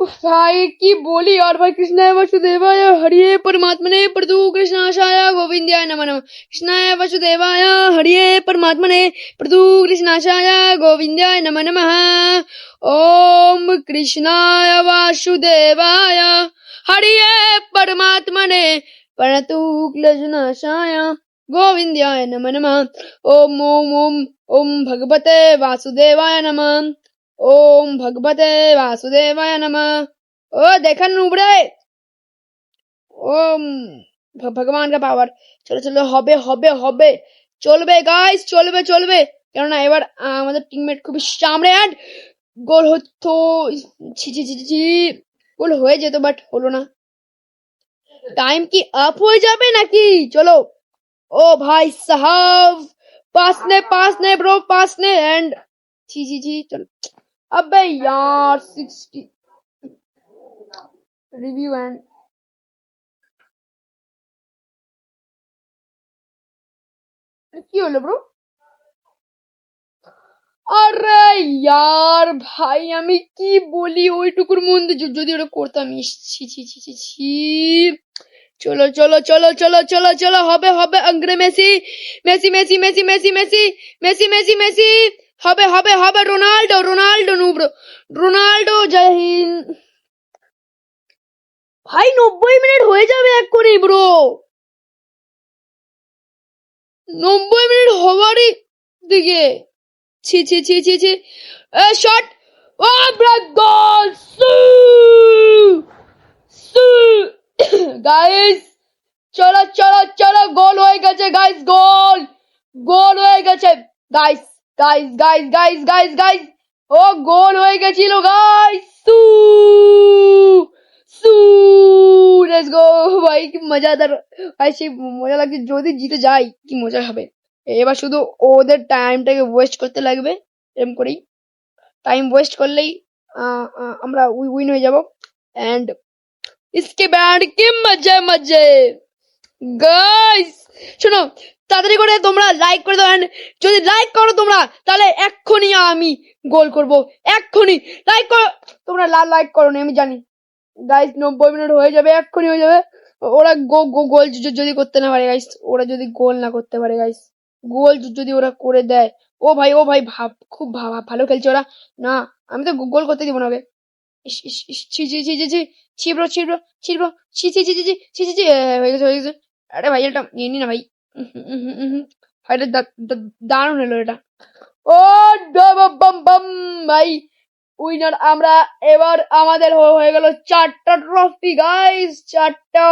उफ, भाई की बोली और भाई कृष्णाय वसुदेवाय हरिये परमात्मने प्रभु कृष्णाशाय गोविंदाय नमः नमः कृष्णाय वसुदेवाय हरिये परमात्मने प्रभु कृष्णाशाय गोविंदाय नमः नमः ओम कृष्णाय वासुदेवाय हरिये परमात्मने प्रणतु कृष्णाशाय गोविंदाय नमः नमः ओम ओम ओम ओम भगवते वासुदेवाय नमः ओम भगवते वासुदेवाय नमः ओ देखन नुबड़े ओम भगवान का पावर চলো চলো হবে হবে হবে চলবে গাইস চলবে চলবে কেননা এবার আমাদের টিমমেট খুবই সামনে অ্যান্ড গোল হতো ছি ছি ছি ছি গোল হয়ে যেত বাট হলো না টাইম কি আপ হয়ে যাবে নাকি চলো ও ভাই সাহাব पास ने ब्रो पास ने एंड ছি ছি ছি चलो अबे यार 60 रिव्यू एंड কি হলো ব্রো আরে यार ভাই আমি কি বলি ওইটুকুর মধ্যে যদি ওটা করতাম ছি ছি ছি ছি ছি চলো চলো চলো চলো চলো চলো হবে হবে আংরে Messi Messi Messi Messi Messi Messi Messi Messi Messi হবে হবে হবে Ronaldo Ronaldo no bro Ronaldo জয় হিন্দ ভাই 90 মিনিট হয়ে যাবে এক্ষুনি ব্রো 90 মিনিট হওয়ারই দিকে ছি ছি ছি ছি ছি শট ও ব্রাক গোল গাইস চলো চলো চলো গোল হয়ে গেছে গাইস গোল গোল হয়ে গেছে guys guys guys guys guys guys ও গোল হয়ে গেছিল গাইস সু সু লেটস গো ভাই কি মজাদার ভাই সেই মজা লাগছে যদি জিতে যাই কি মজা হবে এবার শুধু ওদের টাইমটাকে ওয়েস্ট করতে লাগবে এরকম করেই টাইম ওয়েস্ট করলেই আমরা উইন হয়ে যাব এন্ড इसके बैंड के मजे मजे গাইস শোনো তাড়াতাড়ি করে তোমরা লাইক করে দাও এন্ড যদি লাইক করো তোমরা তাহলে এক্ষুনি আমি গোল করব এক্ষুনি লাইক করো তোমরা লাইক করো না আমি জানি গাইস 90 মিনিট হয়ে যাবে এক্ষুনি হয়ে যাবে ওরা গোল যদি করতে না পারে গাইস ওরা যদি গোল না করতে পারে গাইস গোল যদি ওরা করে দেয় ও ভাই খুব ভালো খেলছে ওরা না আমি তো গোল করতে দিব না ওকে ছি ছি ছি ছি ছি ছিব্রো ছিব্রো ছিব্রো ছি ছি ছি ছি ছি ছি ছি ছি হয়ে গেছে আরে ভাই এটা নিয়ে নি না ভাই এটা দারুণ হলো এটা ও বাম বাম ভাই উইনার আমরা এবার আমাদের হয়ে গেল 4টা ট্রফি গাইস 4টা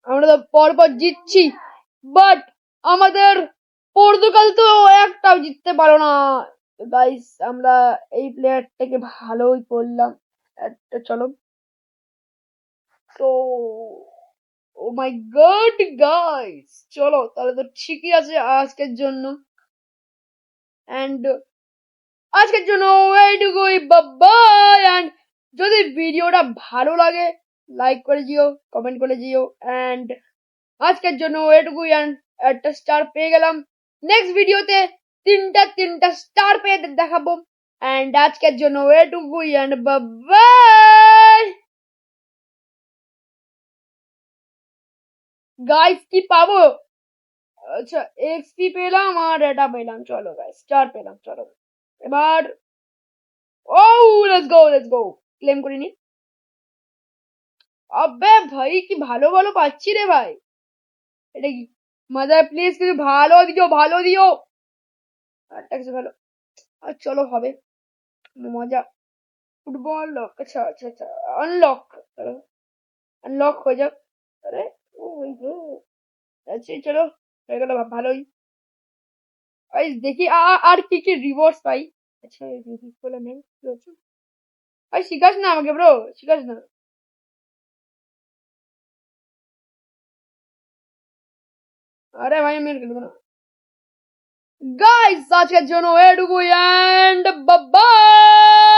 আমরা তো পরপর জিতছি বাট আমাদের পর্তুগাল তো একটাও জিততে পারো না গাইস আমরা এই প্লেয়ারটাকে ভালোই করলাম একটা চলো তো ও মাই গড গাইস চলো তাহলে তো ঠিকই আছে আজকের জন্য এন্ড আজকের জন্য এইটুকুই বাই এন্ড যদি ভিডিওটা ভালো লাগে লাইক করে দিও কমেন্ট করে দিও এন্ড আজকের জন্য এইটুকুই এন্ড একটা স্টার পেয়ে গেলাম নেক্সট ভিডিওতে তিনটা স্টার পেয়ে দেখাবো এন্ড আজকের জন্য এইটুকুই এন্ড বাই গাইস কি পাবো আচ্ছা এক্সপি পেলাম আর এটা পেলাম চলো গাইস স্টার পেলাম চলো এবার ও লেটস গো ক্লেম করে নি আবে ভাই কি ভালো ভালো পাচ্ছি রে ভাই এটা কি মজা প্লিজ কিছু ভালো দিও একটা কিছু ভালো আর চলো হবে মজা ফুটবল লক আচ্ছা আচ্ছা আচ্ছা আনলক হয়ে যাক আরে ও আচ্ছা চলো হয়ে গেল ভালোই দেখি আর কি কি রিওয়ার্ডস পাই আচ্ছা রিভিউ করলাম শিখাস না আমাকে ব্রো শিখাস না আরে ভাই আমি আর খেলবো না গাইস আজকের জন্য এটুকুই এন্ড বাই